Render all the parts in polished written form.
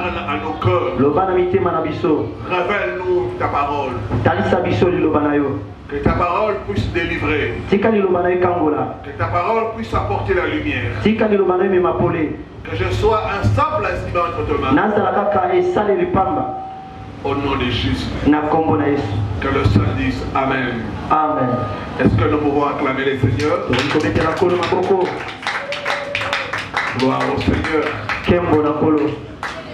Parle à nos cœurs. Révèle-nous ta parole. Que ta parole puisse délivrer. Que ta parole puisse apporter la lumière. Que je sois un simple instrument entre tes mains. Au nom de Jésus. Que le Seigneur dise Amen. Amen. Est-ce que nous pouvons acclamer les seigneurs? Gloire au Seigneur.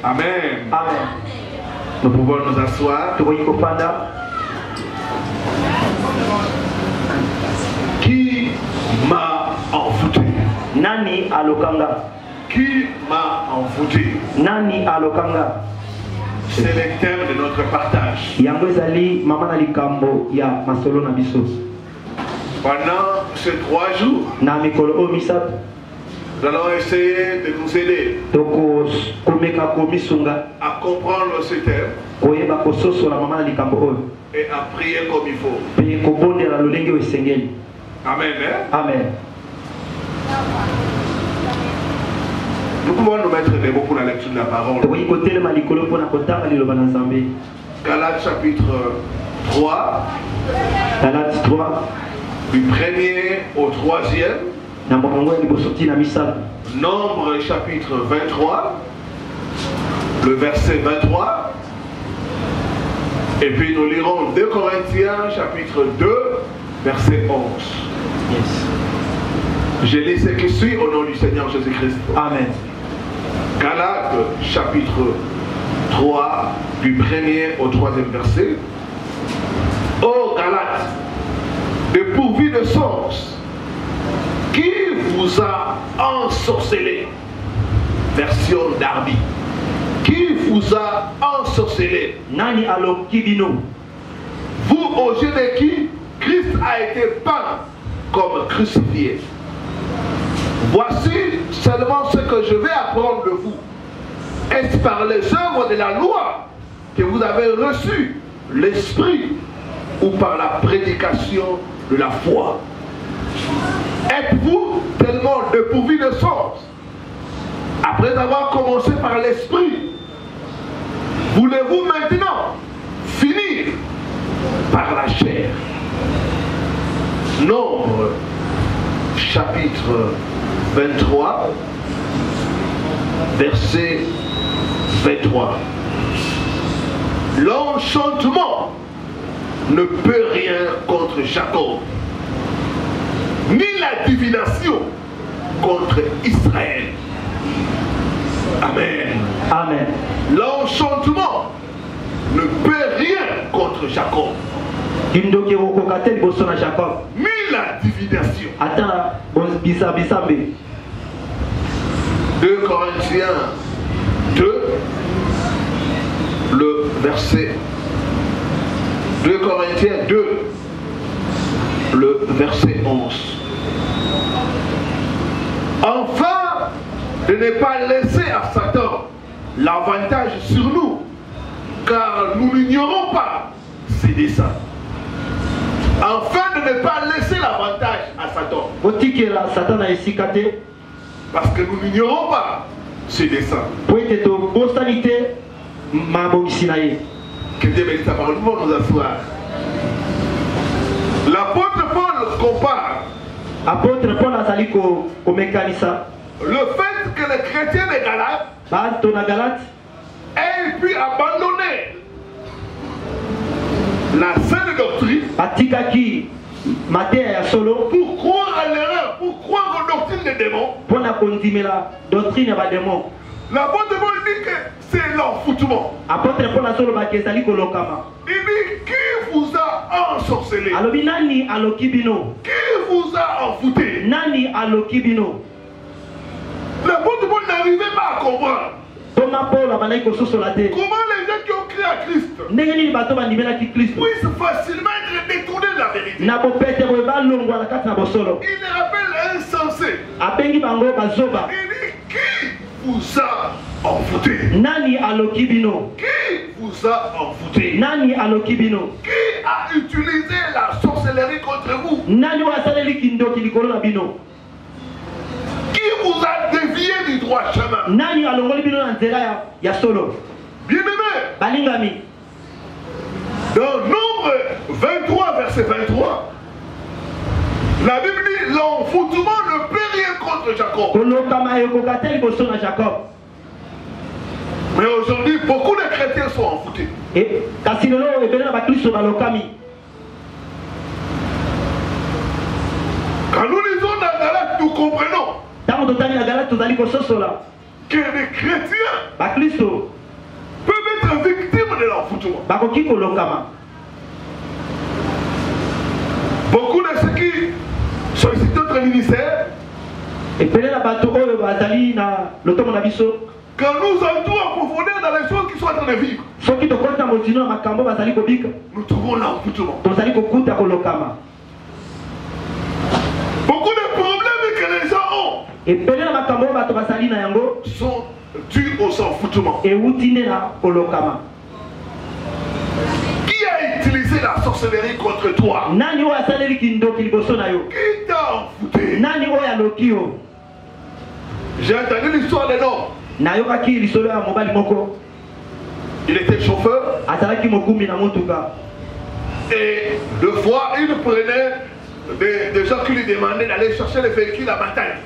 Amen. Amen. Nous pouvons nous asseoir. Qui m'a envoûté? Nani alokanga? Qui m'a envoûté? Nani alokanga? C'est le thème de notre partage. Pendant ces 3 jours, nous allons essayer de nous aider à comprendre ce thème et à prier comme il faut. Amen. Amen. Nous pouvons nous mettre debout pour la lecture de la parole. Galates chapitre 3. Galates 3. Du 1er au 3e. Nombre chapitre 23. Le verset 23. Et puis nous lirons 2 Corinthiens chapitre 2. Verset 11. Yes. Je lis ce qui suit au nom du Seigneur Jésus-Christ. Amen. Galates chapitre 3 du 1er au 3e verset. Ô Galates, dépourvus de sens, qui vous a ensorcelé? Version Darby. Qui vous a ensorcelé? Nani alokibino? Vous aux yeux de qui Christ a été peint comme crucifié. Voici seulement ce que je vais apprendre de vous. Est-ce par les œuvres de la loi que vous avez reçu l'Esprit ou par la prédication de la foi? Êtes-vous tellement dépourvus de sens? Après avoir commencé par l'Esprit, voulez-vous maintenant finir par la chair? Nombre chapitre 23, verset 23. L'enchantement ne peut rien contre Jacob, ni la divination contre Israël. Amen. Amen. L'enchantement ne peut rien contre Jacob, ni la divination. Attends, 2 Corinthiens 2, le verset 2 Corinthiens 2, le verset 11. Enfin, de ne pas laisser à Satan l'avantage sur nous, car nous n'ignorons pas ses desseins. Afin de ne pas laisser l'avantage à Satan. Parce que nous n'ignorons pas ses desseins. Que Dieu bénisse sa parole. Nous pouvons nous asseoir. L'apôtre Paul compare le fait que les chrétiens de Galates aient pu abandonner la saine doctrine pour croire à l'erreur, pour croire aux doctrines des démons. L'apôtre Paul dit que c'est l'enfoutement. Il dit qui vous a ensorcelé? Qui vous a envoûté? L'apôtre Paul n'arrivait pas à comprendre comment les gens qui ont créé à Christ puissent facilement être détournés de la vérité. Il les rappelle insensés. Il dit qui vous a envoûté? Qui vous a envoûté? Qui a utilisé la sorcellerie contre vous? Qui vous a dévié du droit? droit chemin. Nani alongoli bino na nzela ya solo. Bien-aimé, Balingami. dans Nombre 23, verset 23, la Bible dit l'enfoutement ne peut rien contre Jacob. Kolokama yokokate liboso na Jacob. Mais aujourd'hui, beaucoup de chrétiens sont enfoutés. Et kasi lelo ebele na bakristo balokami. Quand nous lisons dans Galates, nous comprenons Tango totali na Galate tozali kososola. que les chrétiens Bakristo peuvent être victimes de l'enfoutement. bakoki kolokama. Beaucoup de ceux qui sollicitent notre ministère, Ebele na bato oyo bazali na lotomo na biso. quand nous entrons en profondeur dans les choses qui sont en train de vivre, Soki tokota motino na makambo bazali kobika. nous trouvons l'enfoutement. Tozali kokuta kolokama. Beaucoup de problèmes que les gens ont Ebele na makambo bato bazali na yango sont dus aux enfoutements. euti nde na kolokama. Qui a utilisé la sorcellerie contre toi? Nani oyo asaleli kindoki liboso na yo? Qui t'a enfouté? Nani oyo aloki yo? J'ai entendu l'histoire d'un homme. Nayokaki lisolo ya mobali moko. Il était chauffeur Azalaki mokumbi na motuka. et deux fois il prenait des gens qui lui demandaient d'aller chercher les véhicules à Matane.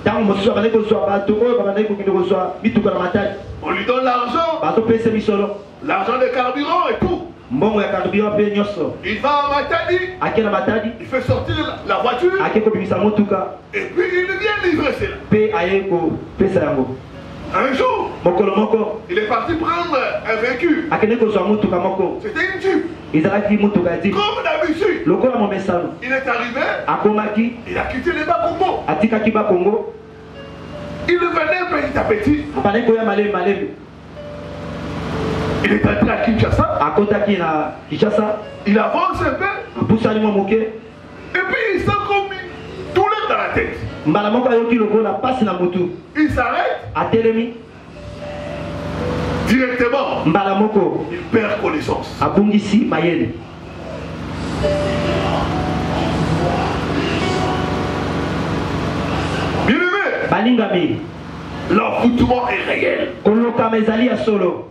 Tango mosusu abandaki kozwa bato oyo babandaki kokende kozwa mituka na matali. On lui donne l'argent, Bazopesa misolo. l'argent de carburant et tout. Mbongo ya carburant mpe nyonso. Il va à Matadi, Ake na matadi. il fait sortir la voiture Ake kobimisa motuka. et puis il vient livrer cela. Mpe aye kopesa yango. Un jour, Mokolo moko. il est parti prendre un véhicule. Akende kozwa motuka moko. C'était une Jeep. Ezalaki motuka ya dip. Comme d'habitude, Lokola momesano. il est arrivé, Akomaki. il a quitté les Bakongo. Atikaki bakongo. Il venait petit à petit. Abandaki koya malemi malemi. Il est entré à Kinshasa. Akotaki na Kinshasa. Il avance un peu. Apusani mwa moke. Et puis il sent comme tout l'air dans la tête. Mbala moko ayoki lokola pasi na motu. Il s'arrête. Atelemi. Directement. Mbala moko Il perd connaissance. abungisi mayele. Bien-aimé, Balingami. l'enfoutement est réel. Kolokama ezali ya solo.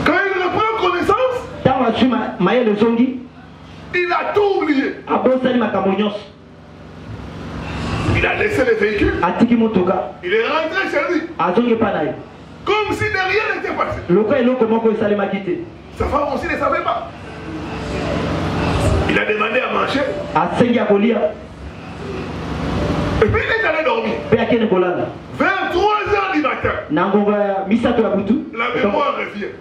Quand il reprend connaissance, Tango azwi mayele zongi. il a tout oublié. Abosani makambo nyonso. Il a laissé les véhicules. Atiki motuka. Il est rentré chez lui. Azongi epa na ye. Comme si de rien n'était passé. Lokola eloko moko esalemaki te. Sa femme aussi ne savait pas. Il a demandé à manger. Asengi ya kolia. Et puis il est allé dormir. Mpe akende kolala. Vers 3 heures du matin, Na ngonga ya misato ya butu. la mémoire revient.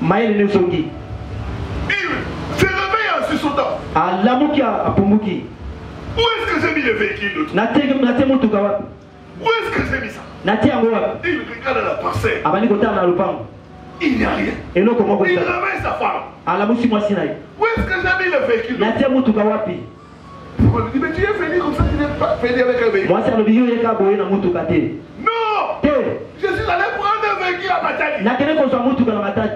Mayele ne zongi. Il se réveille en sursautant. Alamuki apumuki. Où est-ce que j'ai mis le véhicule de tout? Nate motuka wapi? Où est-ce que j'ai mis ça? Nate yango wapi? Il regarde la parcelle. Abandi kotala na lupango. Il n'y a rien. Eloko moko Il ezali. réveille sa femme. Alamusi mwasi na ye. Où est-ce que j'ai mis le véhicule? Nate motuka wapi? On lui dit, mais tu es venu comme ça, tu n'es pas venu avec un véhicule. Mwasi alobi yo yeka boye na motuka te. Non! Te. Je suis allé prendre un véhicule à Matadi. Nakende kozwa motuka na matadi.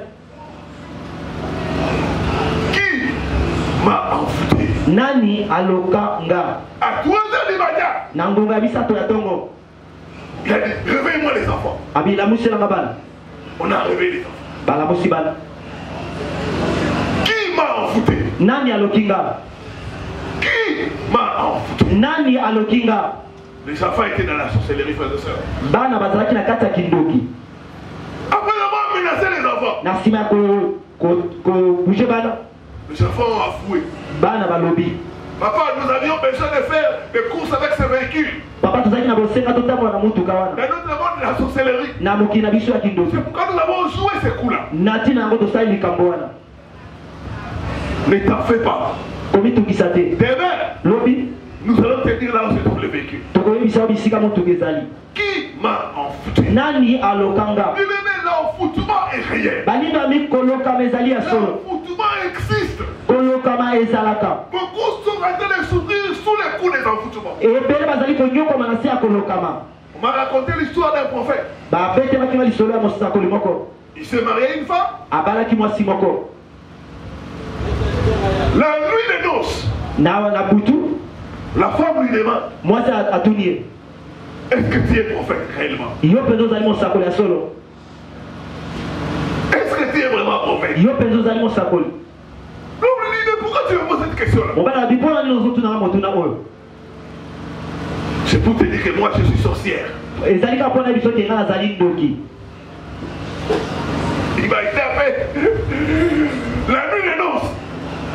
Qui m'a enfouté? Nani aloka nga? À 3 heures du matin, Na ngonga ya misato ya tongo. il a dit, réveille-moi les enfants. Abi lamusi na bana. On a réveillé les enfants. Balamusi bana. Qui m'a enfouté? Nani aloki nga? Qui m'a enfouté? Nani aloki nga? Les enfants étaient dans la sorcellerie, frères et sœurs. Bana bazalaki na kati ya kindoki. Après avoir menacé les enfants, Na nsima ya kobouge bana. les enfants ont avoué. Bana balobi. Papa, nous avions besoin de faire des courses avec ce véhicule. Papa tozalaki na bosenga totambola na motuka wana. Dans notre monde de la sorcellerie. Na mokili na biso ya kindoki. C'est pourquoi nous avons joué ces coups-là. Na ntina yango tosali likambo wana. Ne t'en fais pas. Komitungisa te. Demain, Lobi nous allons te dire là où se trouve le véhicule. tokoyebisa yo bisika motuka ezali. Qui m'a enfouté? Nani alokanga? Bien-aimé, l'enfoutement est réel. Balingami kolokama ezali ya solo. L'enfoutement existe. Kolokama ezalaka. Beaucoup sont en train de souffrir sous les coups des enfoutements. Ebele bazali konyokoma na se ya kolokama. On m'a raconté l'histoire d'un prophète. Babetelaki na lisolo ya mosakoli moko. Il s'est marié à une femme. Abalaki mwasi moko. La nuit des noces, Na butu la femme lui demande, mwasi atuni ye. Est-ce que tu es prophète réellement? Yo penzo zali mosakoli ya solo. Est-ce que tu es vraiment prophète? Yo penzo zali mosakoli. Non, mais pourquoi tu me poses cette question-là? Mobala bipona ni nozotuna motuna oyo. C'est pour te dire que moi je suis sorcière. Ezali ka pona biso ke nga zali ndoki. Il m'a été fait la nuit des noces.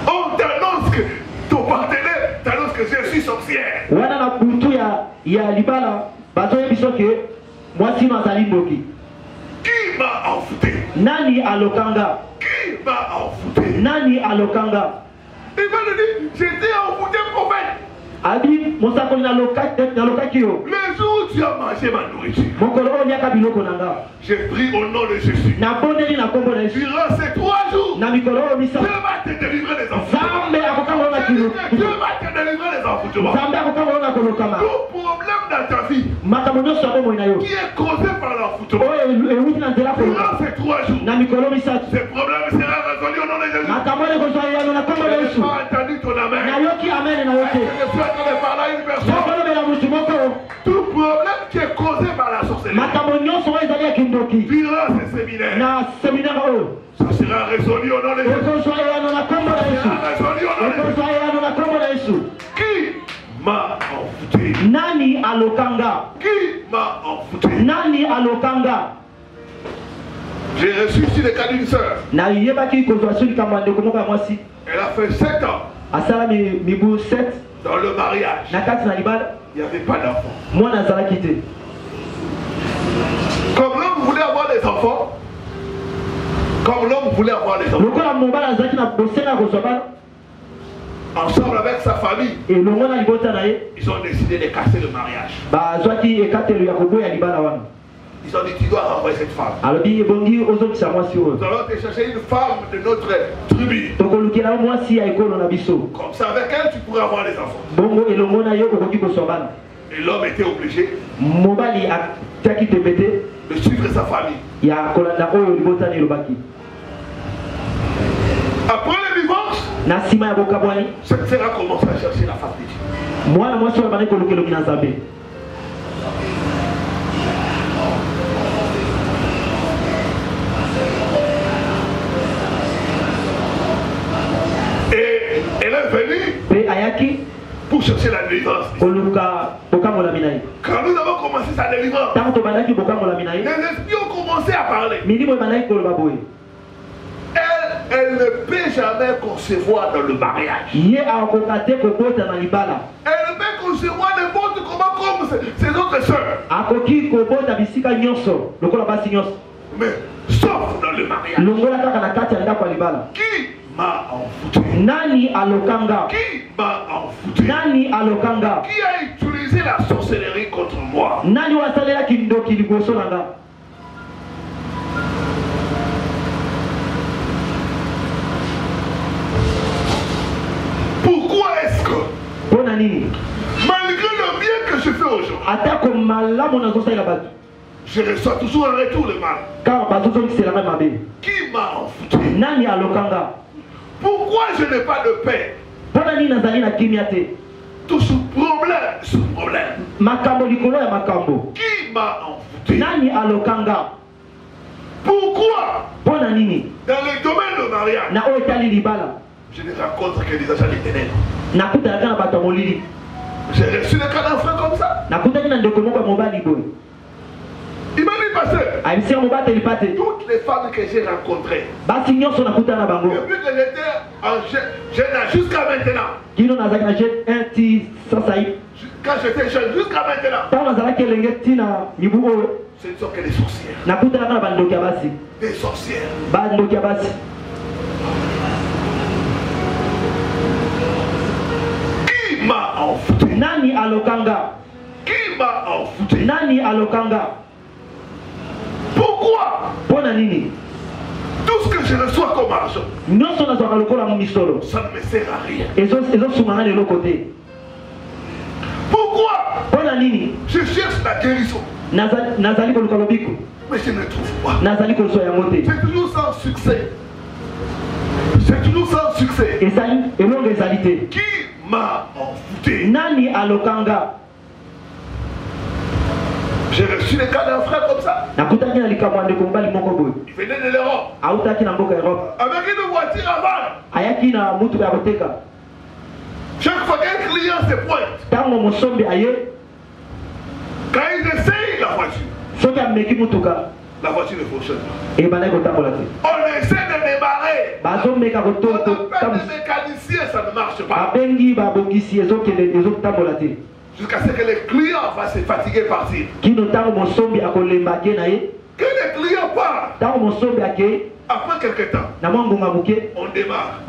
On t'annonce que ton partenaire t'annonce que je suis sorcière. Wana na butu ya libala bazoye biso ke mwasi no azali ndoki. Qui m'a envoûté? Nani alokanga? Qui m'a envoûté? Nani alokanga? Il va le dire, j'étais envoûté prophète. Abi mosakoli na lokaki yo. Le jour où tu as mangé ma nourriture, Mokolo o nyaka biloko nanga. j'ai pris au nom de Jésus. Na bondeli na kombo na Yesu. Durant ces 3 jours, Na mikolo o misa. Dieu va te délivrer des enfants. Zambe akokanga na Dieu kilo. va te délivrer des enfants. Zambe akokanga na kolokama. Tout problème dans ta vie Makambo nyonso ya bomoi na yo. qui est causé par l'enfoutement, Oyo ewuti na nzela koloka. durant ces 3 jours, Na mikolo misatu. ces problèmes seront résolus au nom de Jésus. Makambo ekozwa yano na kombo na Je n'ai Yesu. pas entendu ton amen. Nayoki amen na yo Je te. suis en train de parler à une personne. Sokolobela mutu moko. Tout problème qui est causé par la sorcellerie, Makambo nyonso oyo ezali ya kindoki. durant ces séminaires, Na seminaire oyo. ça sera résolu au nom de Jésus. Ekozwa yano na kombo na Ça Yesu. sera résolu au nom de Jésus. Ekozwa yano na kombo na Yesu. Qui m'a envoûté? Nani alokanga? Qui m'a envoûté? Nani alokanga? J'ai reçu ici le cas d'une sœur. Na yebaki kozwa suli kama ndeko moko ya mwasi. Elle a fait 7 ans Asala mibu 7 dans le mariage. na kati na libala. Il n'y avait pas d'enfant. Mwana azalaki te. Comme l'homme voulait avoir des enfants, lokola mobala azalaki na bosenga kozwa bana ensemble avec sa famille, elongo na libota na ye ils ont décidé de casser le mariage. bazwaki ekatelo ya koboya libala wana. Ils ont dit, tu dois renvoyer cette femme. alobi ebongi ozokisa mwasi oyo Nous allons te chercher une femme de notre tribu. tokolukela mwasi ya ekolo na biso Comme ça, avec elle, tu pourras avoir des enfants. bongo elongo na ye okoki kozwa bana. Et l'homme était obligé mobali atiaki tembe te de suivre sa famille. ya kolanda oyo libota na elobaki. Après le divorce, na nsima ya bokabwani cette sœur a commencé à chercher la femme de Dieu. mwana mwasi oyo abandaki kolukeloki na nzambe. Et elle est venue mpe ayaki pour chercher la délivrance. koluka bokamolami na ye. Quand nous avons commencé sa délivrance, ntango tobandaki bokamolami na ye les esprits ont commencé à parler. milimo ebandaki koloba boye Elle ne peut jamais concevoir dans le mariage. ye akoka te kobota na libala. Elle ne peut concevoir n'importe comment comme ses autres sœurs. akoki kobota bisika nyonso lokola basi nyonso Mais sauf dans le mariage. longola kaka na kati ya ndako ya libala. Qui m'a envoûté? nani alokanga? Qui m'a envoûté? nani alokanga? Qui a utilisé la sorcellerie contre moi? nani oyo asalelaki ndoki liboso na nga? Pourquoi est-ce que, mpona nini malgré le bien que je fais aux gens, atako malamu nazosalela bato je reçois toujours un retour de mal? kaka bazozokiselanga mabe? Qui m'a envoûté? nani alokanga? Pourquoi je n'ai pas de paix? mpona nini nazali na kimia te? Toujours problème sur problème. makambo likolo ya makambo. Qui m'a envoûté? nani alokanga? Pourquoi mpona nini dans le domaine de mariage, na oyo etali libala je ne rencontre que des agents des ténèbres? nakutanaka na bato ya molili. J'ai reçu des cas d'enfants comme ça. nakutaki na ndeko moko ya mobali boye Il m'a dit, pasteur, ayebisaka mobateli pa te toutes les femmes que j'ai rencontrées, basi nyonso nakutana na bango depuis que j'étais en jeune âge jusqu'à maintenant, kino nazalaki na jeune 1 ti sasai quand j'étais jeune jusqu'à maintenant, ntango nazalaki elenge ntina mibu oyo ce ne sont que des sorcières. nakutanaka na bandoki ya basi Des sorcières. bandoki ya basi. Qui m'a envoûté? nani alokanga? Qui m'a envoûté? nani alokanga? Pourquoi mpona nini tout ce que je reçois comme argent, nyonso nazwaka lokola misolo ça ne me sert à rien? ezosunganga na eloko te? Pourquoi mpona nini je cherche la guérison, nazali koluka lobiko mais je ne trouve pas? nazali koloswa yango te? C'est toujours sans succès. C'est toujours sans succès. ezali elongo ezali te. Qui m'a envoûté? nani alokanga? J'ai reçu le cas d'un frère comme ça. Il venait de l'Europe. Avec une voiture à vendre. Chaque fois qu'un client se pointe, quand ils essayent la voiture ne fonctionne pas. On essaie de démarrer. On appelle des mécaniciens, ça ne marche pas. Jusqu'à ce que le client va se fatiguer partir. Que le client part. Après quelques temps, on démarre.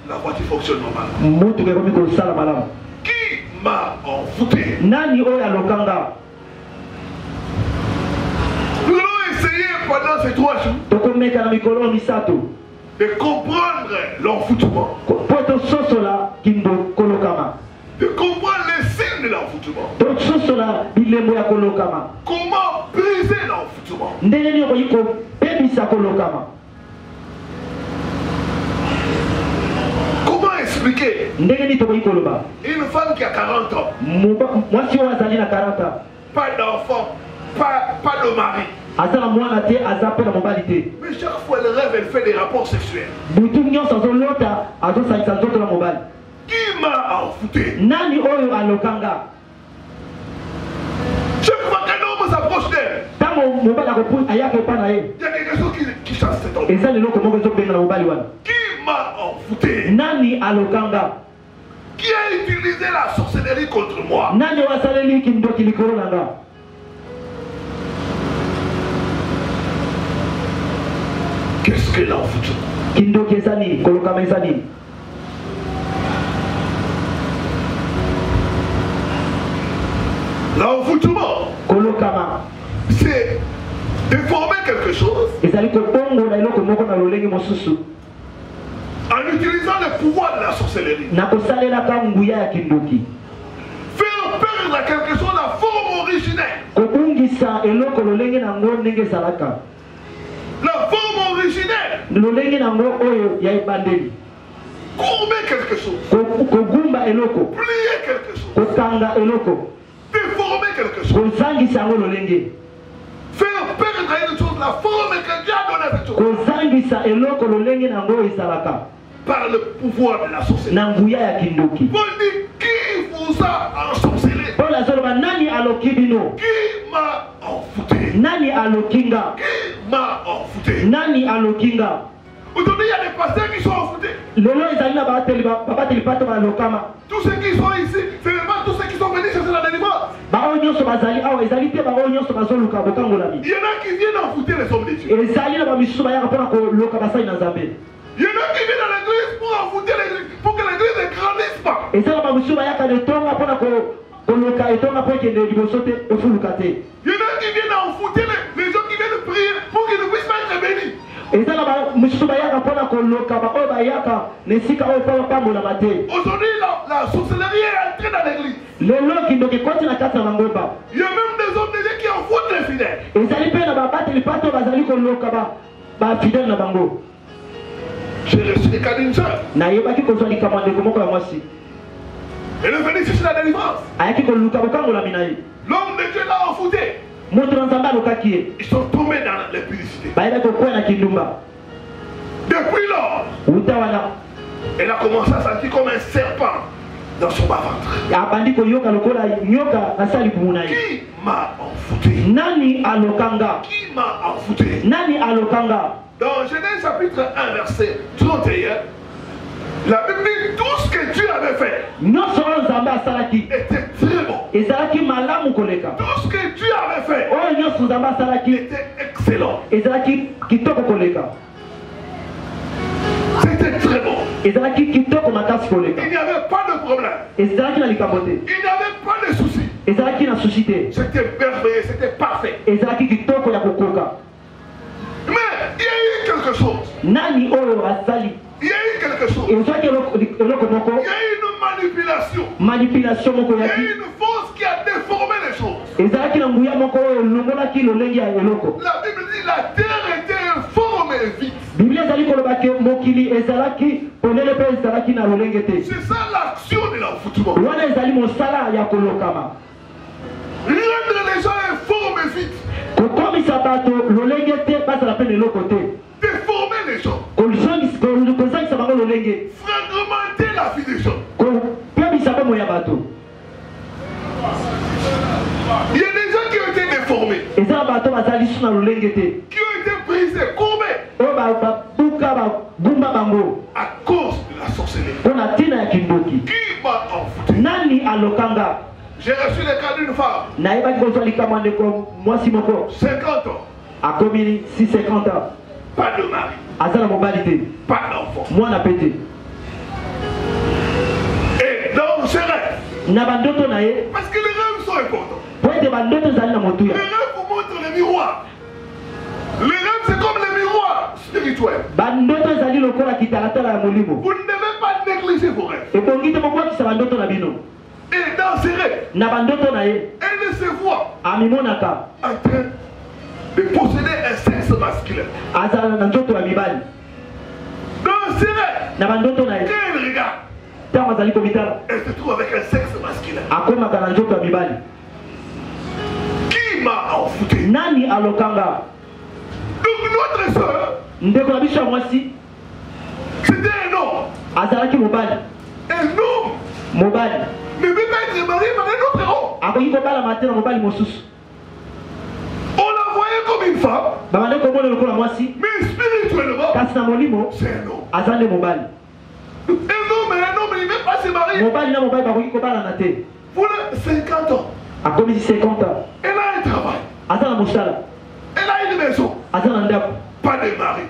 La voiture fonctionne normalement. Qui m'a envoûté? Nous allons essayer pendant ces 3 jours de comprendre l'envoûtement. De comprendre les signes de l'envoûtement. Comment briser l'envoûtement. Comment expliquer une femme qui a 40 ans, pas d'enfant, pas de mari, mais chaque fois elle rêve, elle fait des rapports sexuels. Qui m'a envoûté? Chaque fois qu'un homme s'approche d'elle, il y a quelque chose qui chasse cet homme. Qui m'a envoûté? Qui a utilisé la sorcellerie contre moi? Qu'est-ce que l'envoûtement? L'envoûtement, c'est de former quelque chose en utilisant le pouvoir de la sorcellerie. Faire perdre à quelque chose la forme originelle. La forme originelle. Courber quelque chose. Plier quelque chose. Déformer quelque chose. Faire perdre à une chose la forme que Dieu a donnée à cette chose. Par le pouvoir de la sorcellerie. Paul dit, qui vous a ensorcelé? Qui m'a envoûté? Qui m'a envoûté? Aujourd'hui, il y a des pasteurs qui sont envoûtés. Tous ceux qui sont ici, ce n'est pas tous ceux qui sont venus chercher la délivrance. Il y en a qui viennent envoûter les hommes de Dieu. Il y en a qui viennent à l'église pour envoûter l'église, pour que l'église ne grandisse pas. Il y en a qui viennent envoûter les gens qui viennent prier pour qu'ils ne puissent pas être bénis. Aujourd'hui, la sorcellerie est entrée dans l'église. Il y a même des hommes de Dieu qui envoûtent les fidèles. J'ai reçu des cas d'une sœur. Elle est venue chercher la délivrance. L'homme de Dieu l'a envoûté. Ils sont tombés dans l'impudicité. Depuis lors, elle a commencé à sentir comme un serpent dans son bas-ventre. Qui m'a envoûté? Qui m'a envoûté? Dans Genèse chapitre 1 verset 31, la Bible dit tout ce que Dieu avait fait était très bon. Tout ce que Dieu avait fait était excellent. C'était très bon. Il n'y avait pas de problème. Il n'y avait pas de soucis. C'était merveilleux, c'était parfait. Mais il y a eu quelque chose. Il y a eu quelque chose. Il y a eu une manipulation. Il y a eu une force qui a déformé les choses. La Bible dit la terre était informe et vide. C'est ça l'action de l'envoûtement. Rendre les gens informes transformer vite. Kokomi sabato lolenge te basa la peine l'autre côté. Déformer les gens. Kozangi sabango lolenge. Fragmenter la vie des gens. Kopebi sabo moya bato. Il y a des gens qui ont été déformés. Et ça bato bazali suna lolenge te. Qui ont été brisés, courbés. O ba buka ba bumba bango. À cause de la sorcellerie. On a tina ya kimboki. Qui m'a envoûté? Nani alokanga. J'ai reçu le cas d'une femme. Naïba Kozali Kamande comme moi Simoko. 50 ans. A commis 6-50 ans. Pas de mari. Azala mobilité. Pas d'enfant. Moi n'a pété. Et dans ses rêves. Nabandoto nae. Parce que les rêves sont importants. Pour être bandoto zali na motuya. Les rêves vous montrent les miroirs. Les rêves c'est comme les miroirs spirituels. Bandoto zali lokola kitalata la molimo. Vous ne devez pas négliger vos rêves. Et pour guider mon qui sa bandoto na bino. Et dans ses rêves, Nabandoto nae. elle ne se voit Amimonaka. en train de posséder un sexe masculin. Azala na nzoto ya mibali. Dans ses rêves, Nabandoto nae. quand elle regarde, Tama zali komitala. elle se trouve avec un sexe masculin. Akoma kana nzoto ya mibali. Qui m'a envoûté? Nani alokanga. Donc notre soeur, Ndeko na biso mwasi. c'était un homme. Azalaki mobali. Un homme Mobali. ne peut pas être marié par un autre homme. Akoki kobala matena mobali mosusu. On la voyait comme une femme, Babande komona lokola mwasi. mais spirituellement, Kasi na molimo c'est un homme. azande mobali. Un homme, il ne peut pas se marier. Mobali na mobali bakoki kobala na te. Voilà 50 ans. Akomi 50 ans. Elle a un travail. Azana mosala. Elle a une maison. Azana ndako. Pas de mari.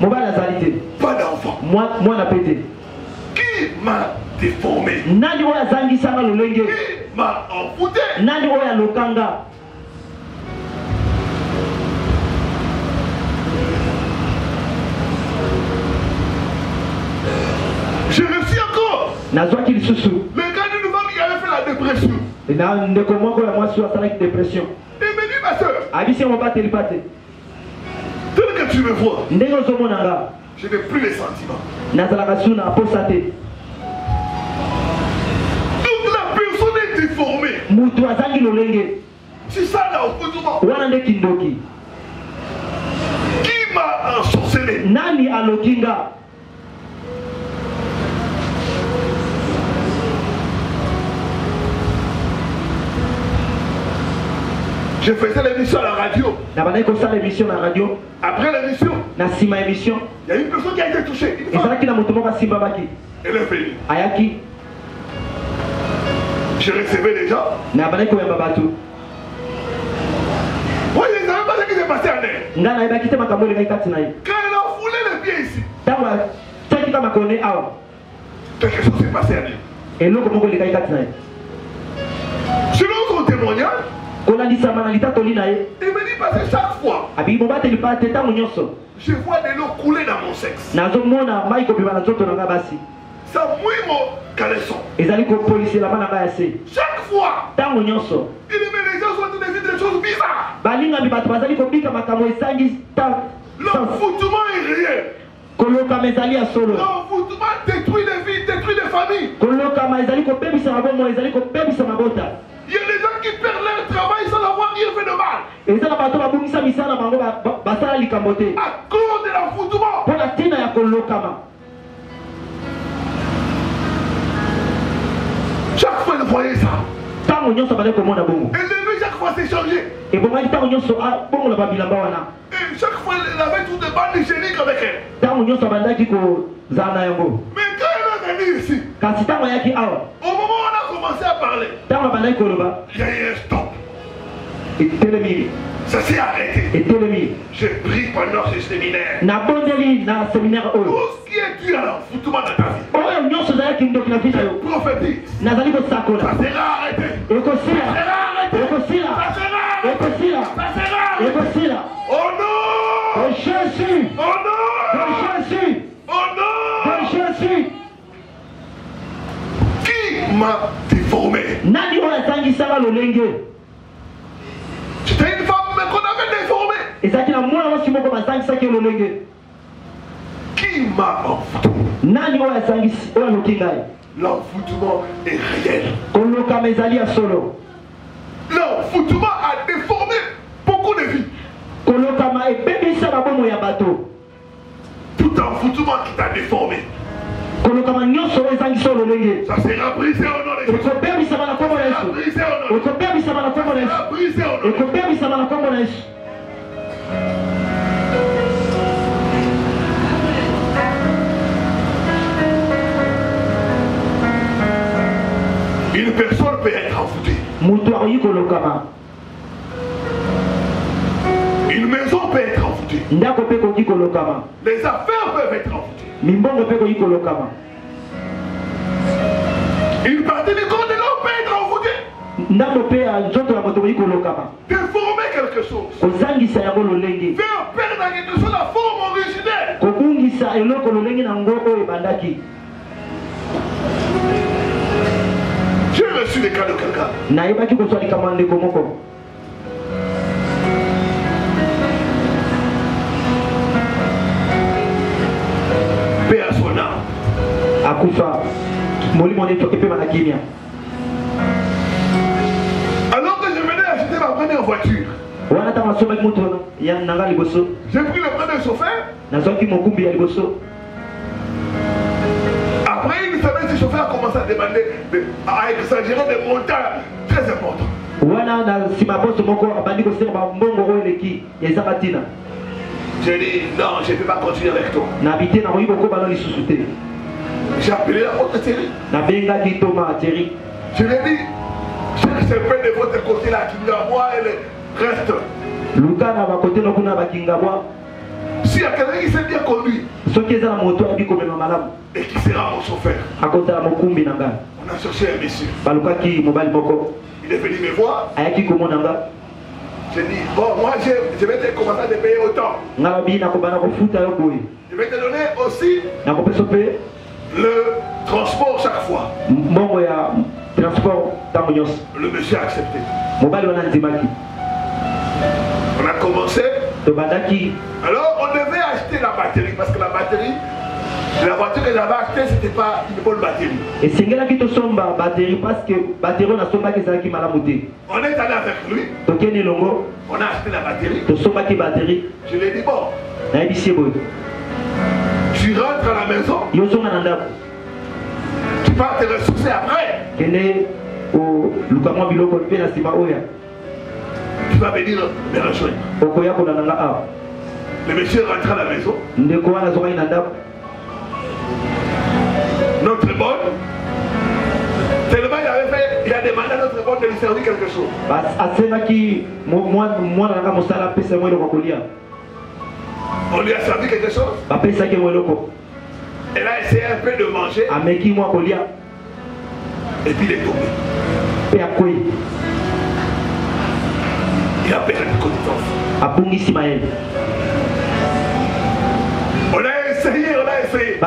Mobali azali te. Pas d'enfant. Moi na pété. Qui m'a déformé? Nani oyo azangisanga lolenge. Qui m'a envoûté? Nani oyo alokanga. J'ai reçu encore Nazwaki lisusu. le gars d'une femme qui avait fait la dépression. Na ndeko moko ya mwasi asalaki dépression. Il me dit, ma soeur, Abisi mobateli pate. tel que tu me vois, Ndenge ozomonanga. je n'ai plus les sentiments. Nazalaka suna aposa te. Donc la personne est déformée. Mutu azangi lolenge. C'est ça là au bout du monde. Wana nde kindoki. Qui m'a ensorcelé? Nani alokinga. Je faisais l'émission à la radio. Nabandaki kosala émission na radio. Après l'émission, Na sima émission. il y a une personne qui a été touchée. Une femme. Ezalaki na moto moko asimbabaki. Elle est venue. Ayaki. Je recevais les gens. Nabandaki koyamba bato. Moi, je ne savais pas ce qui s'est passé en elle. Nga nayebaki te makambo elekaki kati na ye. Quand elle a foulé les pieds ici, Ntango atiaki kaka makone awa. quelque chose s'est passé en elle. Eloko moko elekaki kati na ye. Selon son témoignage, Kolandisama na litatoli na ye. il me dit parce que chaque fois, Abiki mobateli pa te ntango nyonso. je vois de l'eau couler dans mon sexe. Nazomona mai kobima na nzoto na nga basi. Ça mouille mon caleçon. Ezali kopoliselama na ngai ya se. Chaque fois, Ntango nyonso. il dit mais les gens sont en train de vivre des choses bizarres. Balingami bato bazali kobika makambo esangi L'envoûtement est réel. kolokama ezali ya solo. L'envoûtement détruit les vies, détruit les familles. Kolokama ezali kobebisa mabomoi, ezali kobebisa mabota. Il y a des gens qui perdent leur travail sans avoir rien fait de mal. Eza na bato babungisa misala na bango basala likambo te. À cause de l'envoûtement. Mpo na ntina ya kolokama. Chaque fois, elle voyait ça. Ntango nyonso bazali komona bongo. Elle devait chaque fois s'échanger. Ebongaki ntango nyonso bongola babilamba wana. Et chaque fois, elle avait toutes des bandes hygiéniques avec elle. Ntango nyonso abandaki kozala na yango. Mais quand elle est venue ici, Kasi ntango ayaki awa. au moment où on a commencé à parler, Ntango abandaki koloba. il y a eu un stop. Etelemi. Ça s'est arrêté. Etelemi. J'ai pris pendant ce séminaire Nabondeli na séminaire oyo. tout ce qui est dû à l'envoûtement dans ta vie. Oyo nyonso ezalaki ndoki na vie na yo. Prophétise. Nazali kosakola. Ça sera arrêté. Ekosila. Ça sera arrêté. Ekosila. Ça sera arrêté. Ekosila. Ça sera arrêté. Ekosila. Oh non! De Jésus. Oh non! De Jésus. Oh non! De Jésus. Qui m'a déformé? Nani oyo asangisaka lolenge. C'était une femme mais qu'on avait déformée. Ezalaki na mwana mwasi moko basangisaki lolenge. Qui m'a envoûté? Nani oyo asangisi oyo aloki ngai. L'envoûtement est réel. Kolokama ezali ya solo. L'envoûtement a déformé beaucoup de vies. Tout envoûtement qui t'a déformé, ça sera brisé au nom de Jésus. Ça sera brisé au nom de Jésus. Une personne peut être envoûtée. Une maison peut être envoûtée. Les affaires peuvent être envoûtées. Une partie du corps de l'homme peut être envoûtée. Déformer quelque chose. Faire perdre à quelque chose la forme originelle. J'ai reçu les cas de quelqu'un. Paix à son âme. Alors que je venais acheter ma première voiture, j'ai pris le premier chauffeur. Après une semaine, ce chauffeur a commencé à demander, à exagérer des montants très importants. J'ai dit non, je ne peux pas continuer avec toi. J'ai appelé la haute Thierry. Je lui ai dit, cherche un peu de votre côté là, qui à moi et le reste. S'il y a quelqu'un qui s'est bien conduit et qui sera mon chauffeur, on a cherché un monsieur. Il est venu me voir. J'ai dit, bon, moi je vais te commencer à te payer autant. Je vais te donner aussi le transport chaque fois. Le monsieur a accepté. On a commencé. Alors on devait acheter la batterie parce que la batterie, la voiture que j'avais achetée, c'était pas une bonne batterie. On est allé avec lui. On a acheté la batterie. Je lui ai dit bon. Tu rentres à la maison. Tu vas te ressourcer après. Tu vas venir me rejoindre. Le monsieur rentre à la maison. Notre bonne, tellement il a demandé à notre bonne de lui servir quelque chose. On lui a servi quelque chose. Elle a essayé un peu de manger. Et puis il est tombé. Il a perdu connaissance. On a essayé.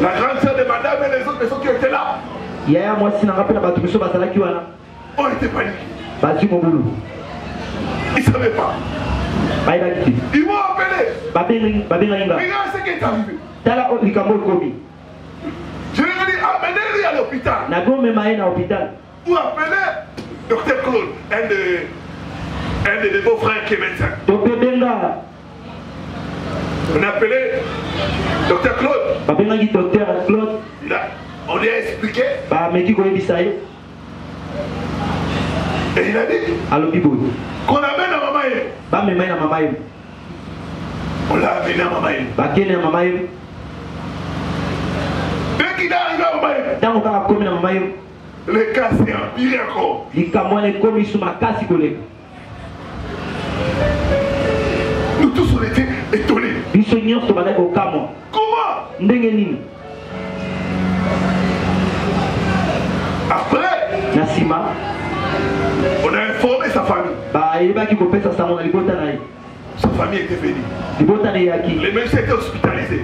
La grande sœur de madame et les autres personnes qui étaient là ont été paniqués. Ils ne savaient pas. Ils m'ont appelé. Regarde ce qui est arrivé. Je lui ai dit, amenez-le à l'hôpital. Ou appelez Dr Claude, un de mes beaux-frères qui est médecin. On a appelé Dr Claude. On lui a expliqué. Et il a dit qu'on amène à Mama. On l'a amené à Mama. Dès qu'il est arrivé à Mama, le cas s'est empiré encore. Nous tous on était étonnés. Comment? Après, on a informé sa famille. Sa famille était venue. Les messieurs étaient hospitalisés.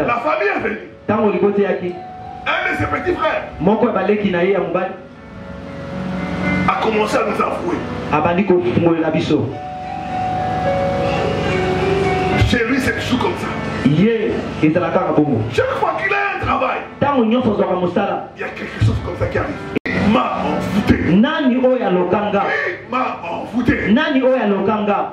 La famille est venue. Un de ses petits frères a commencé à nous avouer. Chez lui, c'est toujours comme ça. Chaque fois qu'il a un travail, il y a quelque chose comme ça qui arrive. oya lokanga? Qui m'a envoûté? Nani oya lokanga?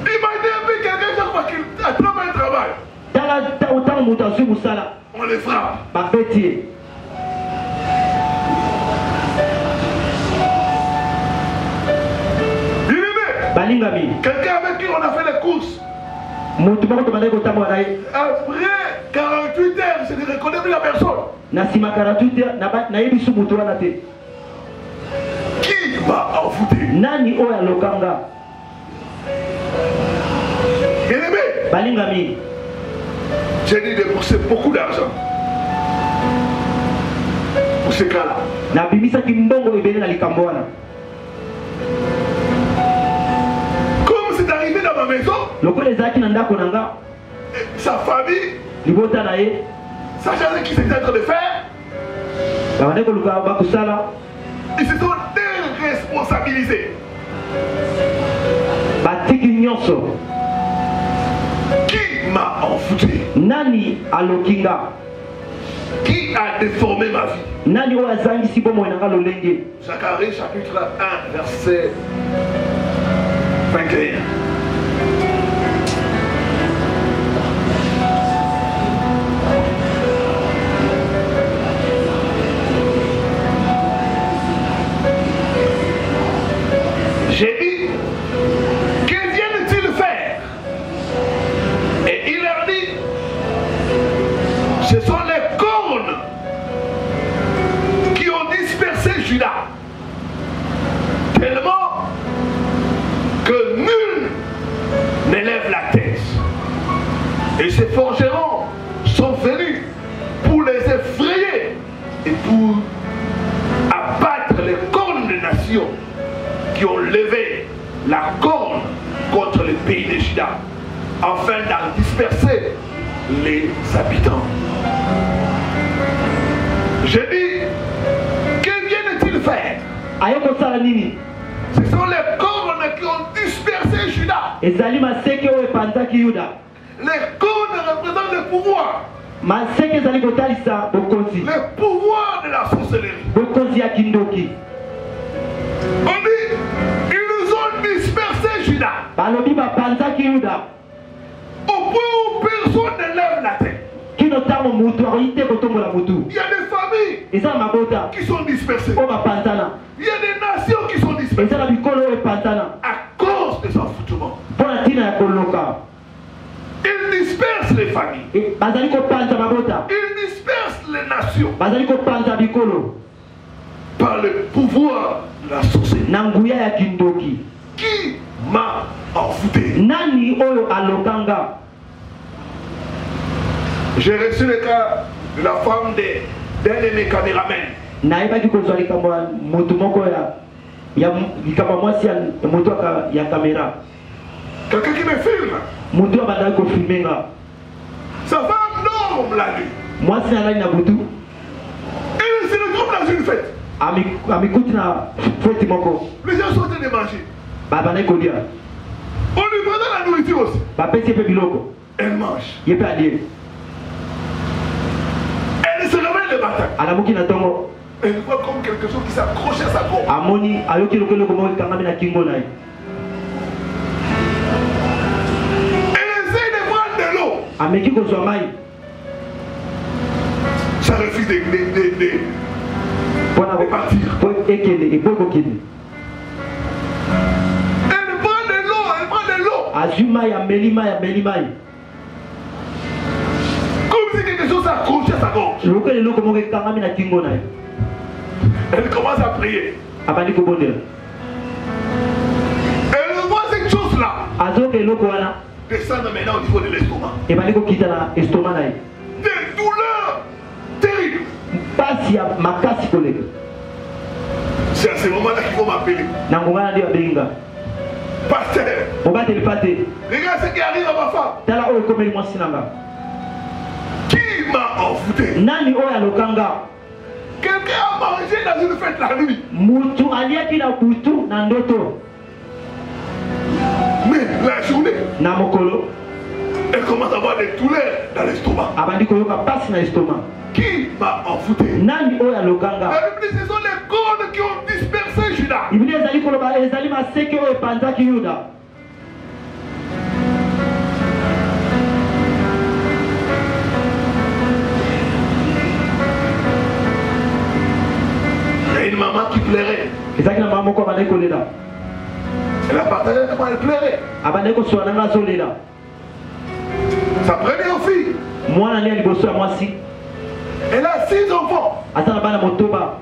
Il m'a dit quelqu'un chaque fois qu'il attrape un travail. Tala autant muta su musala. On les frappe. Ba beti. Bien-aimé. Balingami. Quelqu'un avec qui on a fait les courses. Mutu bako tomande ko tambo rai. Après 48 heures, je ne reconnais plus la personne. Na sima 48 heures na yebi su mutu wana te. Qui m'a envoûté? Nani oya lokanga? Bien-aimé. Balingami. J'ai dit de débourser beaucoup d'argent pour ce cas-là. Na bimisa kimbongo ebele na likambo wana. Comme c'est arrivé dans ma maison, Lokola ezaki na ndako nanga, sa famille, libota na ye, sachant ce qu'ils étaient en train de faire, babande ko luka bakusala, ils se sont déresponsabilisés. batiki nyonso. Qui m'a envoûté? Nani alokinga? Qui a déformé ma vie? Nani oyo azangisi bomoi nanga lolenge? Zacharie chapitre 1, verset 21. J'ai dit, que viennent-ils faire? Et il leur dit, ce sont les cornes qui ont dispersé Judas, tellement que nul n'élève la tête. Et ces forgerons sont venus pour les effrayer et pour abattre les cornes des nations qui ont levé la corne contre le pays de Juda, afin d'en disperser les habitants. Je dis, que viennent-ils faire? Ayoko sala nini? Ce sont les cornes qui ont dispersé Juda. Ezali maseke oyo epanzaki Yuda. Les cornes représentent le pouvoir. Maseke ezali kotalisa bokonzi. Le pouvoir de la sorcellerie. Bokonzi ya kindoki. On dit, ils ont dispersé Juda. Balobi bapanzaki Yuda. Au point où personne ne lève la tête. Kino tango mutu akoyite kotombola mutu. Il y a des familles Eza mabota qui sont dispersées. o bapanzana. Il y a des nations qui sont dispersées Eza na bikolo oyo epanzana. à cause des envoûtements. Mpona ntina ya koloka. Ils dispersent les familles. Bazali kopanza mabota. Ils dispersent les nations Bazali kopanza bikolo. par le pouvoir de la sorcellerie. Na nguya ya kindoki. Qui m'a envoûté? Nani oyo alokanga? J'ai reçu le cas de la femme d'un de mes caméramens. Nayebaki kozwa likambo ya motu moko ya likambo mwasi ya motu ya kamera. Quelqu'un qui me filme. Motu abandaki kofilme nga. Sa femme dorme la nuit. Mwasi nalali na butu. Et il se retrouve dans une fête. Amikuti na feti moko. Les gens sont en train de manger. Babandaki kolia. On lui prend la nourriture aussi. Bapesi ye mpe biloko. Elle mange. Ye mpe alie. Elle se réveille le matin. Alamuki na ntongo. Elle voit comme quelque chose qui s'accroche à sa gorge. Amoni ayoki eloko moko ekangami na kingo na ye. Elle essaie de prendre de l'eau. Ameki kozwa mai. Ça refuse de partir. Po ekende epo ekokende. Elle prend de l'eau, elle prend de l'eau. Azwi mai ameli mai. Comme si quelque chose s'accroche à sa gorge. Eloko eloko moko ekangami na kingo na ye. Elle commence à prier. Abandi kobondela. Elle voit cette chose-là Azoka eloko wana descendre maintenant au niveau de l'estomac. ebandi kokita na estomac na ye. Des douleurs terribles. Mpasi ya makasi koleka. C'est à ce moment-là qu'il faut m'appeler. Na ngonga na nde babenga. Pasteur, Mobateli pate. regarde ce qui arrive à ma femme. Tala oyo ekomeli mwasi na nga. Qui m'a envoûté? Nani oyo alokanga? Quelqu'un a mangé dans une fête la nuit. Mutu aliaki na butu na ndoto. Mais la journée, Na mokolo elle commence à avoir des douleurs dans l'estomac. abandi koyoka pasi na estomac. Qui m'a envoûté? Nani oyo alokanga? La Bible dit ce sont les cornes qui ont dispersé Judas. Juda. Biblia ezali koloba ezali maseke oyo epanzaki Yuda. Il y a une maman qui pleurait. Ezaki na mama moko abandaki kolela. Elle a partagé comment elle pleurait. Abandaki kosola nanga azolela. Sa première fille. Mwana ni ya liboso ya mwasi. Elle a 6 enfants. Aza na bana motoba.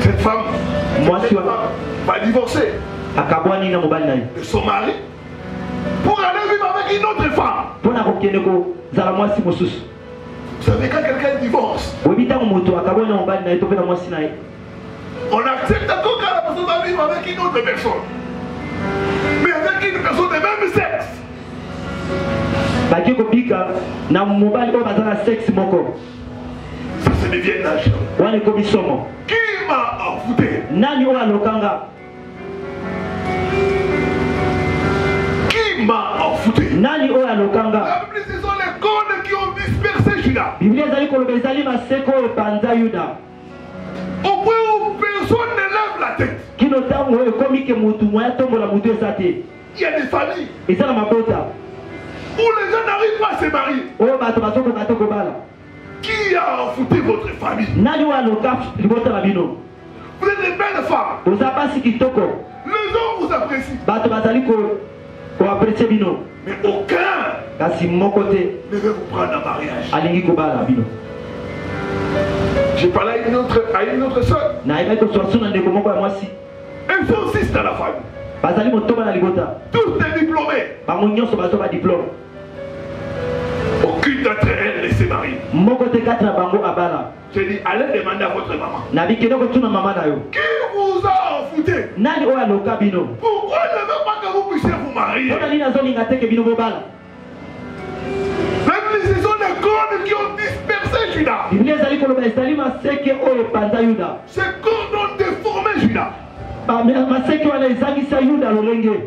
Cette femme va divorcer akabwani na mobali na ye de son mari pour aller vivre avec une autre femme. Pona kokende ko zala mwasi mosusu. Vous savez, quand quelqu'un divorce, webi tango moto akabwani na mobali na ye to pe na mwasi na ye, on accepte encore quand la personne va vivre avec une autre personne, mais avec une personne de même sexe. baki kobika na mobali oyo baza na sexe moko. Ça se devient nage. Wana ekomi somo. Qui m'a envoûté? Nani oyo alokanga? Qui m'a envoûté? Nani oyo alokanga? La Bible, ce sont les cornes qui ont dispersé Juda. Biblia ezali koloba ezali maseko oyo epanza Yuda. Au point où personne ne lève la tête. Kino ntango oyo ekomi ke mutu moya tombola mutu eza te. Il y a des familles eza na mabota où les gens n'arrivent pas à se marier. oyo bato bazokoka te kobala. Qui a envoûté votre famille? Nani oyo aloka libota na bino? Vous êtes des belles femmes. Oza basi kitoko. Les hommes vous apprécient. Bato bazali koapresie bino. Mais aucun kasi moko te ne veut vous prendre en mariage. alingi kobala bino. J'ai parlé à une autre soeur. nayebaki kosoaso na ndeko moko ya mwasi. Elles sont 6 dans la famille. bazali motoba na libota. Tous des diplômés. bango nyonso bazwa badiplome. Aucune d'entre elles ne s'est mariée. moko te kati na bango abala. J'ai dit, allez demander à votre maman. nabikende kotuna mama na yo. Qui vous a envoûté? nani oyo aloka bino? Pourquoi il ne veut pas que vous puissiez vous marier? mpona nini azolinga te ke bino bobala? Même ce sont les cornes qui ont dispersé Juda. biblia ezali koloba ezali maseke oyo epanza Yuda. Ces cornes ont déformé Juda. maseke wana ezangisa Yuda lolenge.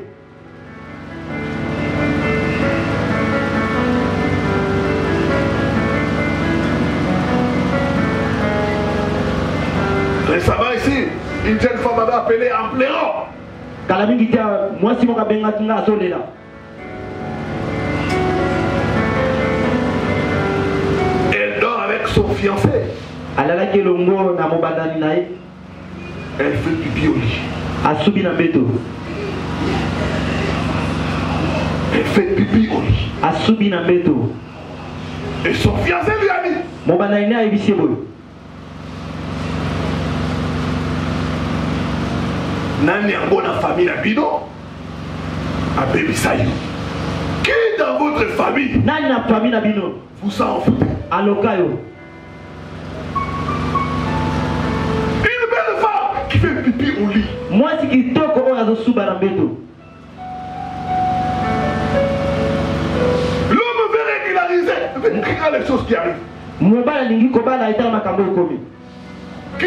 Récemment ici, une jeune femme m'avait appelé en pleurant. kala mingi te mwasi moko abengaki nga azolela. Elle dort avec son fiancé. alalaki elongo na mobandani na ye. Elle fait pipi au lit. asubi na mbeto. Elle fait pipi au lit. asubi na mbeto. Et son fiancé lui a dit, mobandani ne ayebisi ye boye. nani yango na famille na bino abebisa yo. Qui dans votre famille nani na famille na bino vous a envoûté? aloka yo? Une belle femme qui fait pipi au lit. mwasi kitoko oyo azosuba na mbeto. L'homme veut régulariser, veut écrire les choses qui arrivent. mobali alingi kobala etala makambo ekomi. Qui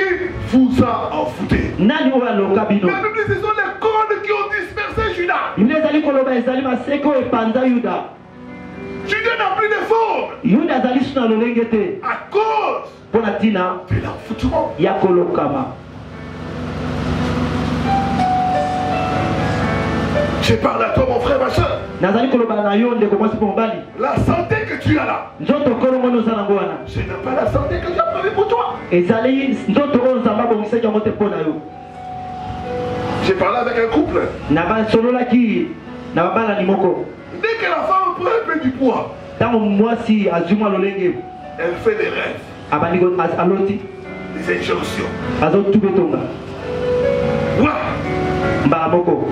vous a envoûté? nani oyo aloka bino? La Bible, ce sont les cornes qui ont dispersé Juda. biblia ezali koloba ezali maseke oyo epanza Yuda. Juda n'a plus de forme Yuda azali su na lolenge te à cause mpona ntina de l'envoûtement. ya kolokama. Je parle à toi, mon frère, ma soeur. nazali koloba na yo ndeko mwasi mpo mobali. La santé que tu as là, nzoto kolongono oza nango wana ce n'est pas la santé que tu as prévue pour toi. ezali nzoto oyo nzambe abongisaki yango te mpo na yo. J'ai parlé avec un couple. na basololaki na babalani moko. Dès que la femme prend un peu du poids, ntango mwasi azwi mwa lolenge elle fait des rêves, abandi aloti des injonctions. azotuba etonga Voilà, mbala moko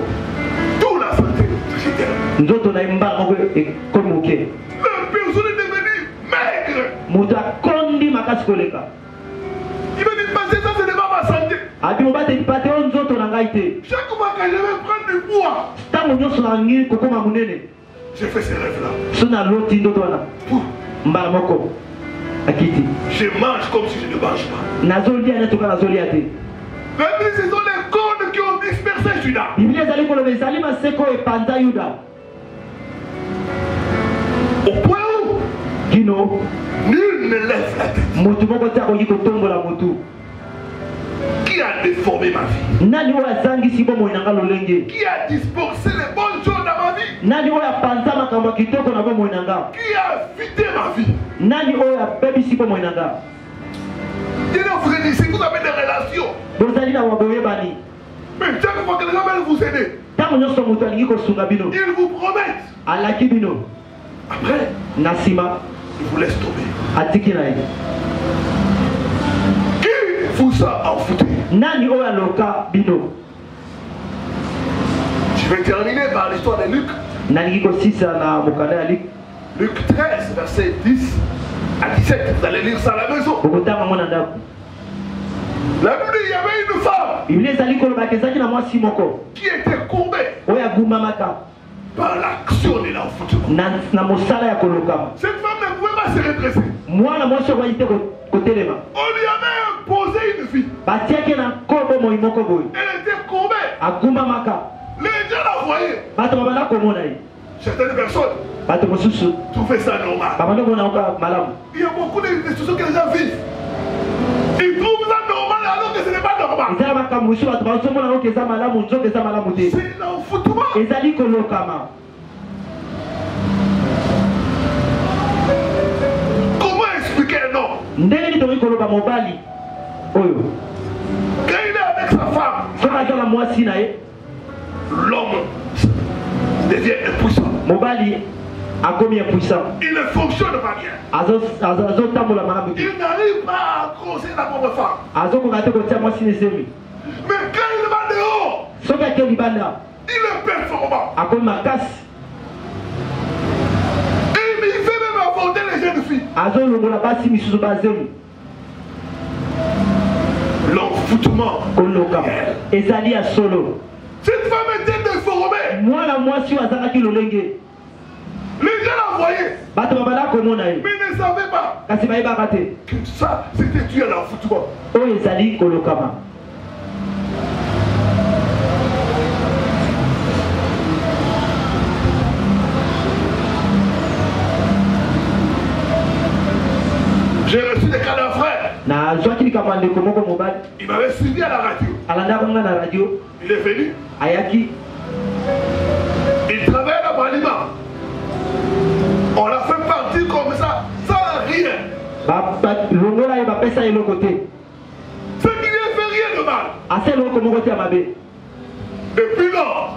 toute la santé c'est terminé. nzoto na ye mbala moko ekomi moke. La personne est devenue maigre. moto akondi makasi koleka. Il me dit, parce que ça, ce n'est pas ma santé. abi mobateli pate oyo nzoto na ngai te. Chaque fois que je vais prendre du poids, ntango nyonso nangi kokoma monene j'ai fait ces rêves-là. so naloti ndoto wana mbala moko akiti Je mange comme si je ne mange pas. nazolia neti oka nazolia te. Mais ce sont les cornes qui ont dispersé Juda. biblia ezali koloba ezali maseko oyo epanza Yuda. Au point où kino bino nul ne lève la tête. motu moko te akoki kotombola motu. Qui a déformé ma vie? Nani oyo azangisi bomoi na nga lolenge? Qui a dispersé les bonnes choses dans ma vie? Nani oyo apanza makambo ya kitoko na bomoi na nga? Qui a vidé ma vie? Nani oyo abebisi bomoi na nga? Si vous avez des relations, bozali na waboyebani, mais chaque fois que les gens veulent vous aider, ntango nyonso moto alingi kosunga bino ils vous promettent. alaki bino, Après, na nsima ils vous laissent tomber. atiki na ye. Qui vous a envoûté? Nani oyo aloka bino? Je vais terminer par l'histoire de Luc. nalingi kosisa na mokanda ya Luc. Luc 13, verset 10 à 17. Vous allez lire ça à la maison. okotanga ngo na ndako. La Bible dit il y avait une femme biblia ezali kolobaka ezalaki na mwasi moko qui était courbée oyo agumbamaka par l'action de l'envoûtement. na mosala ya kolokama. Cette femme ne pouvait pas se redresser. mwana mwasi oyo ayi te kotelema. On lui avait imposé une vie. batiaki na nkombo moi moko boye Elle était courbée. agumbamaka. Les gens la voyaient. bato babanda komona ye. Certaines personnes bato mosusu trouvaient ça normal. babanda komona oka malamu. Il y a beaucoup de situations que les gens vivent. Ils trouvent ça normal alors que ce n'est pas normal. ezala makambo mosusu bato bazomona oke eza malamu nzoka eza malamu te. C'est l'envoûtement. ezali kolokama. Comment expliquer un homme ndenge nini tokoki koloba mobali oyo quand il est avec sa femme? soki aza na mwasi na ye, L'homme devient impuissant. mobali akomi impuissant, Il ne fonctionne pas bien. azotambola malamu te, Il n'arrive pas à croiser la pauvre femme. azokoka te kotia mwasi na esemi. Mais quand il va dehors, soki ake libanda il est performant. akomi makasi, Et il fait même aborder les jeunes filles. azolongola basi misusu bazemi. L'envoûtement. kolokama ezali ya solo. Cette femme était déformée. mwana mwasi oyo azalaki lolenge, Les gens la voyaient, bato babanda komona ye mais ils ne savaient pas kasi bayebaka te que ça, c'était dû à l'envoûtement. oyo ezali kolokama. J'ai reçu des cas d'un frère. nazwaki likambo ya ndeko moko mobali Il m'avait suivi à la radio. alandaka nga na radio, Il est venu. ayaki Il travaille dans Balima. On l'a fait partir comme ça, sans rien. longola ye bapesa ye eloko te, Ce qui ne fait rien de mal. asa eloko moko te ya mabe. Depuis lors,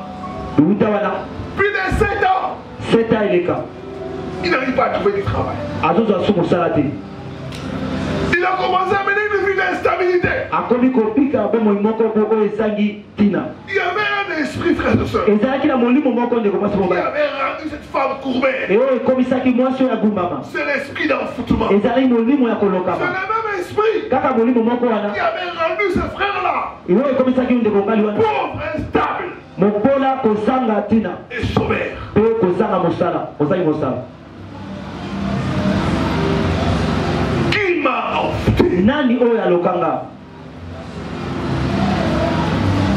wuta wana plus de 7 ans, 7 ans eleka il n'arrive pas à trouver du travail. azozwa su mosala te, Il a commencé à mener une vie d'instabilité. akomi kopika bomoi moko bo oyo ezangi ntina. Il y avait un esprit, frères et sœurs, ezalaki na molimo moko ndeko mwasi qui mobali, avait rendu cette femme courbée. e oyo ekomisaki mwasi oyo agumbama. C'est l'esprit d'envoûtement. ezalaki molimo ya C'est kolokama, le même esprit kaka molimo moko wana qui avait rendu ce frère-là e oyo ekomisaki ndeko mobali wana pauvre, instable mobola kozanga ntina et sommaire. mpe kozanga mosala, kozangi mosala. Qui m'a envoûté? nani oyo alokanga?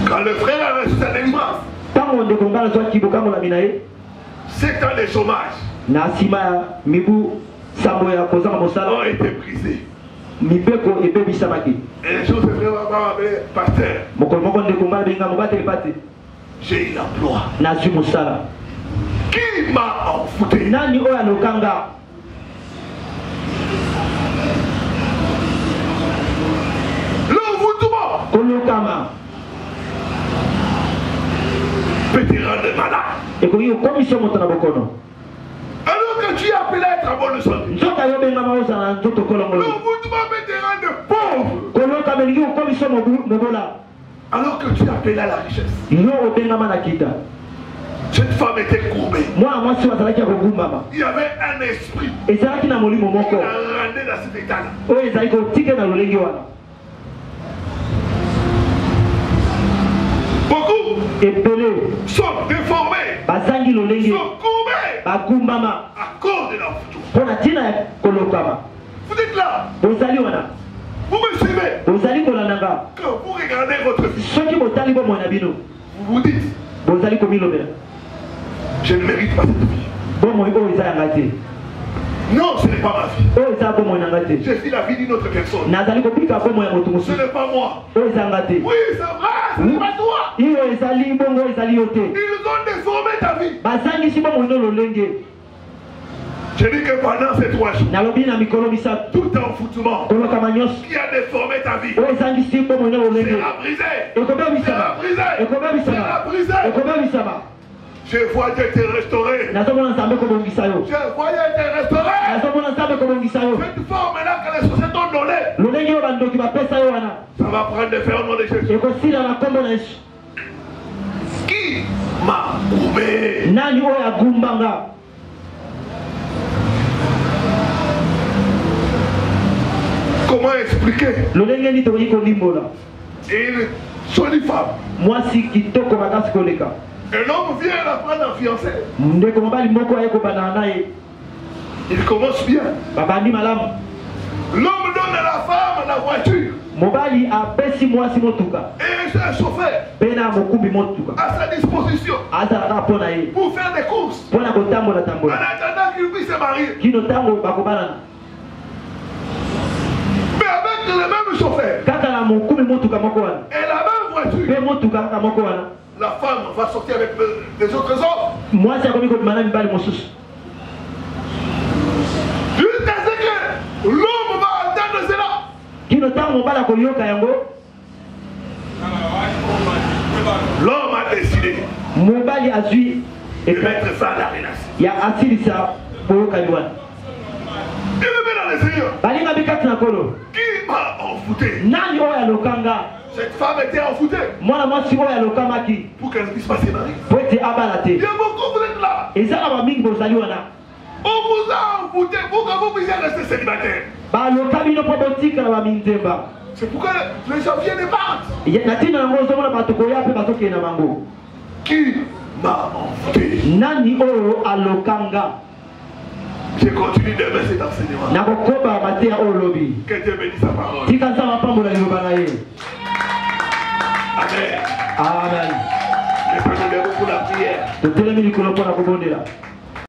Quand le frère a reçu sa délivrance, ntango ndeko ngai azwaki bokamolami na ye 7 ans de chômage na nsima ya mibu sambo ya kozanga ont mosala, été brisés. mibeko ebebisamaki. Et les choses, c'est vraiment pas appelé pasteur. mokolo moko ndeko ngai abenga mobateli pati J'ai eu l'emploi. nazwi mosala. Qui m'a envoûté? nani oyo alokanga? L'envoûtement kolokama peut te rendre malade. ekoki kokomisa moto na bokono, Alors que tu es appelé à être en bonne santé. nzoka yo obengama ozala na nzoto kolongolo. L'envoûtement peut te rendre pauvre. kolokama elingi kokomisa mobola, Alors que tu es appelé à la richesse. yo obengama na kita. Cette femme était courbée. mwana mwasi oyo azalaki ya kogumbama, Il y avait un esprit ezalaki na molimo qui moko l'a ramené dans cet état-là. oyo ezali kotike na lolenge wana. Beaucoup ebele sont déformés, bazangi lolenge, sont courbés bagumbama à cause de l'envoûtement. mpo na ntina ya kolokama. Vous êtes là, bozali wana, vous me suivez. bozali kolandanga. Quand vous regardez votre vie, soki botali bomoi na bino, vous vous dites, bozali komilobela je ne mérite pas cette vie. bomoi oyo eza yanga te. Non, ce n'est pas ma vie. oyo eza bomoi na ngai te Je suis la vie d'une autre personne. nazali kobika bomoi ya moto Ce mosusu n'est pas moi. oyo eza nga te Oui, c'est vrai, ce n'est pas toi. iyo ezali bongo ezali yo te Ils ont déformé ta vie. bazangisi bomoi no lolenge Je dis que pendant ces 3 jours, nalobi na mikolo misato tout envoûtement kolokama nyonso qui a déformé ta vie oyo ezangisi bomoi no lolenge sera brisé. ekobebisama Sera brisé. ekobebisama Je vois Dieu te restaurer. nazomona nzambe kobongisa yo Je vois Dieu te restaurer. nazomona nzambe kobongisa yo Cette forme-là que les sociétés ont donnée, lolenge oyo bandoki bapesa yo wana ça va prendre des faits au nom de Jésus. ekosila na nkombo na yesu Qui m'a coupé? nani oyo agumbanga Comment expliquer? lolenge nini tokoki kondimbola Une jolie femme. mwasi kitoko makasi koleka Un homme vient la prendre en fiancée. ndeko mobali moko aye kobandana na ye Il commence bien. babandi malamu L'homme donne à la femme la voiture mobali apesi mwasi motuka et un chauffeur mpe na mokumbi motuka à sa disposition azalaka mpo na ye pour faire des courses. mpo na En kotambola attendant qu'il puisse se marier. kino ntango bakobalana Mais avec le même chauffeur kaka na mokumbi motuka moko wana et la même voiture, mpe motuka kaka moko wana la femme va sortir avec les autres hommes. mwasi akomi kobima na mibali mosusu Jusqu'à ce que l'homme va entendre cela. kino ntango mobali akoyoka yango L'homme a décidé mobali azwi de mettre fin à la relation. ya asilisa boyokani wana Il me met dans le Seigneur. balinga bikati na kolo Qui m'a envoûté? nani oyo alokanga Cette femme était envoûtée mwana mwasi oyo alokamaki pour qu'elle puisse pas se marier. po ete abala te Il y a beaucoup, vous êtes là. eza na bamingi bozali wana On vous a envoûté pour que vous puissiez rester célibataire. baloka bino mpo botikala baminzemba C'est pourquoi les gens viennent et partent. na ntina yango ozomona bato koya mpe bazokende na bango Qui m'a envoûté? nani oyo alokanga Je continue de mettre cet enseignement. na kokoba mateya oyo olobi Que Dieu bénisse sa parole. tika nzambe apambola liloba na ye Amen. amen Je peux nous lever pour la prière. totelemi likolo mpo na kobondela